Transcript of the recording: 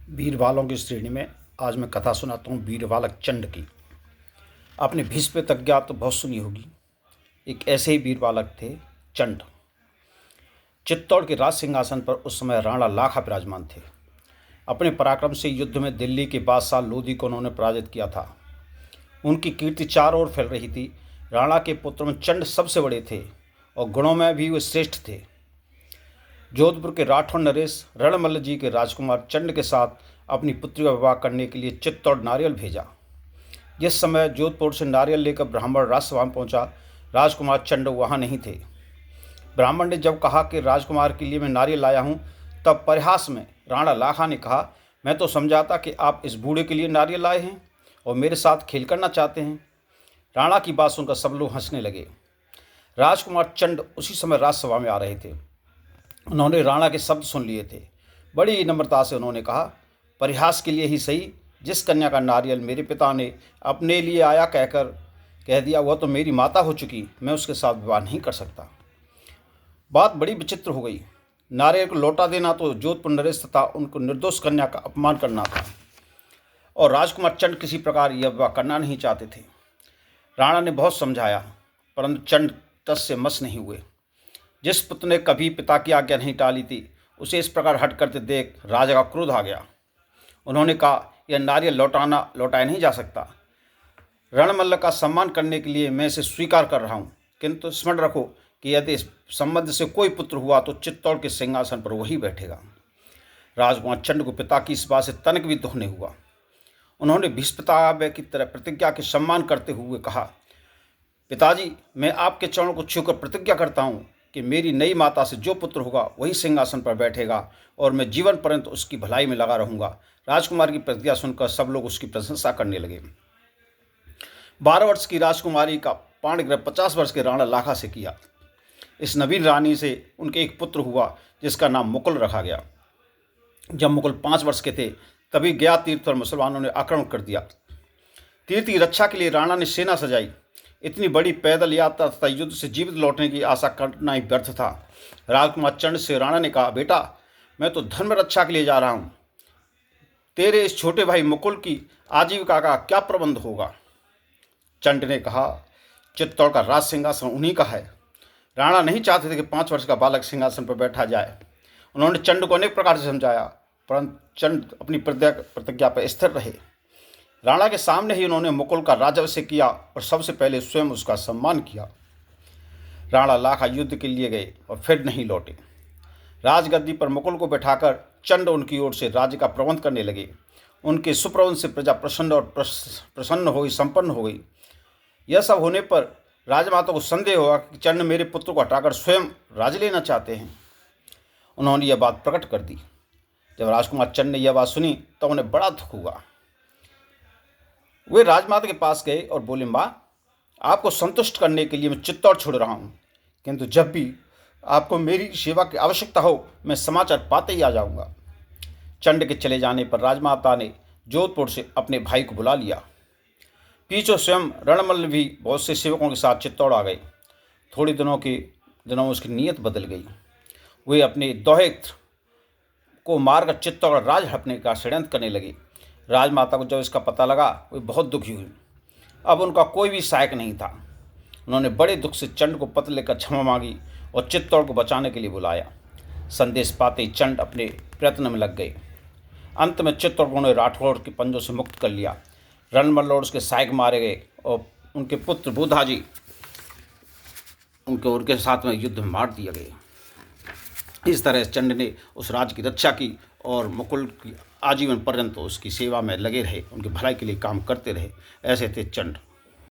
बीरबालों की श्रेणी में आज मैं कथा सुनाता हूँ बीरबालक चंड की। आपने भीष्म तज्ञा तो बहुत सुनी होगी। एक ऐसे ही बीरबालक थे चंड। चित्तौड़ के राज सिंहासन पर उस समय राणा लाखा विराजमान थे। अपने पराक्रम से युद्ध में दिल्ली के बादशाह लोधी को उन्होंने पराजित किया था। उनकी कीर्ति चारों ओर फैल रही थी। राणा के पुत्र में चंड सबसे बड़े थे और गुणों में भी वे श्रेष्ठ थे। जोधपुर के राठौर नरेश रणमल्ल जी के राजकुमार चंड के साथ अपनी पुत्री का विवाह करने के लिए चित्तौड़ नारियल भेजा। जिस समय जोधपुर से नारियल लेकर ब्राह्मण राजसभा में पहुंचा, राजकुमार चंड वहां नहीं थे। ब्राह्मण ने जब कहा कि राजकुमार के लिए मैं नारियल लाया हूं, तब परिहास में राणा लाखा ने कहा, मैं तो समझा था कि आप इस बूढ़े के लिए नारियल लाए हैं और मेरे साथ खेल करना चाहते हैं। राणा की बात सुनकर सब लोग हंसने लगे। राजकुमार चंड उसी समय राजसभा में आ रहे थे। उन्होंने राणा के शब्द सुन लिए थे। बड़ी नम्रता से उन्होंने कहा, परिहास के लिए ही सही, जिस कन्या का नारियल मेरे पिता ने अपने लिए आया कहकर कह दिया, वह तो मेरी माता हो चुकी, मैं उसके साथ विवाह नहीं कर सकता। बात बड़ी विचित्र हो गई। नारियल को लौटा देना तो जोधपुर नरेश तथा उनको निर्दोष कन्या का अपमान करना था और राजकुमार चंड किसी प्रकार यह विवाह करना नहीं चाहते थे। राणा ने बहुत समझाया, परंतु चंड तस से मस नहीं हुए। जिस पुत्र ने कभी पिता की आज्ञा नहीं टाली थी, उसे इस प्रकार हट करते देख राजा का क्रोध आ गया। उन्होंने कहा, यह नारियल लौटाया नहीं जा सकता। रणमल्ल का सम्मान करने के लिए मैं इसे स्वीकार कर रहा हूँ, किंतु स्मरण रखो कि यदि इस संबंध से कोई पुत्र हुआ तो चित्तौड़ के सिंहासन पर वही बैठेगा। राजकुमार चंड को पिता की इस बात से तनक भी दुख नहीं हुआ। उन्होंने भीष्मपितामह की तरह प्रतिज्ञा के सम्मान करते हुए कहा, पिताजी, मैं आपके चरणों को छूकर प्रतिज्ञा करता हूँ कि मेरी नई माता से जो पुत्र होगा वही सिंहासन पर बैठेगा और मैं जीवन पर्यंत उसकी भलाई में लगा रहूंगा। राजकुमार की प्रतिज्ञा सुनकर सब लोग उसकी प्रशंसा करने लगे। 12 वर्ष की राजकुमारी का पाणिग्रह 50 वर्ष के राणा लाखा से किया। इस नवीन रानी से उनके एक पुत्र हुआ जिसका नाम मुकुल रखा गया। जब मुकुल 5 वर्ष के थे, तभी गया तीर्थ पर मुसलमानों ने आक्रमण कर दिया। तीर्थ की रक्षा के लिए राणा ने सेना सजाई। इतनी बड़ी पैदल यात्रा तथा युद्ध से जीवित लौटने की आशा करना ही व्यर्थ था। राजकुमार चंड से राणा ने कहा, बेटा, मैं तो धर्म रक्षा के लिए जा रहा हूँ। तेरे इस छोटे भाई मुकुल की आजीविका का क्या प्रबंध होगा? चंड ने कहा, चित्तौड़ का राज सिंहासन उन्हीं का है। राणा नहीं चाहते थे कि 5 वर्ष का बालक सिंहासन पर बैठा जाए। उन्होंने चंड को अनेक प्रकार से समझाया, परंतु चंड अपनी प्रतिज्ञा पर स्थिर रहे। राणा के सामने ही उन्होंने मुकुल का राजअभिषेक किया और सबसे पहले स्वयं उसका सम्मान किया। राणा लाखा युद्ध के लिए गए और फिर नहीं लौटे। राजगद्दी पर मुकुल को बैठाकर चंड उनकी ओर से राज्य का प्रबंध करने लगे। उनके सुप्रबंध से प्रजा प्रसन्न हो गई, संपन्न हो गई। यह सब होने पर राजमाता को संदेह हुआ कि चंड मेरे पुत्र को हटाकर स्वयं राज लेना चाहते हैं। उन्होंने यह बात प्रकट कर दी। जब राजकुमार चंड ने यह बात सुनी तो उन्हें बड़ा दुख हुआ। वे राजमाता के पास गए और बोले, माँ, आपको संतुष्ट करने के लिए मैं चित्तौड़ छोड़ रहा हूँ, किंतु जब भी आपको मेरी सेवा की आवश्यकता हो, मैं समाचार पाते ही आ जाऊँगा। चंड के चले जाने पर राजमाता ने जोधपुर से अपने भाई को बुला लिया। पीछे स्वयं रणमल्ल भी बहुत से सेवकों के साथ चित्तौड़ आ गए। थोड़े दिनों में उसकी नीयत बदल गई। वे अपने दौहित्र को मारकर चित्तौड़ राज हड़पने का षड्यंत्र करने लगे। राजमाता को जब इसका पता लगा, वे बहुत दुखी हुई। अब उनका कोई भी सहायक नहीं था। उन्होंने बड़े दुख से चंड को पत्र लेकर क्षमा मांगी और चित्तौड़ को बचाने के लिए बुलाया। संदेश पाते ही चंड अपने प्रयत्न में लग गए। अंत में चित्तौड़ को उन्हें राठौर के पंजों से मुक्त कर लिया। रणमल्ल और उसके सहायक मारे गए और उनके पुत्र बुधाजी उनके साथ में युद्ध में मार दिए गए। इस तरह चंड ने उस राज्य की रक्षा की और मुकुल की आजीवन पर्यंत उसकी सेवा में लगे रहे, उनकी भलाई के लिए काम करते रहे। ऐसे थे चंड।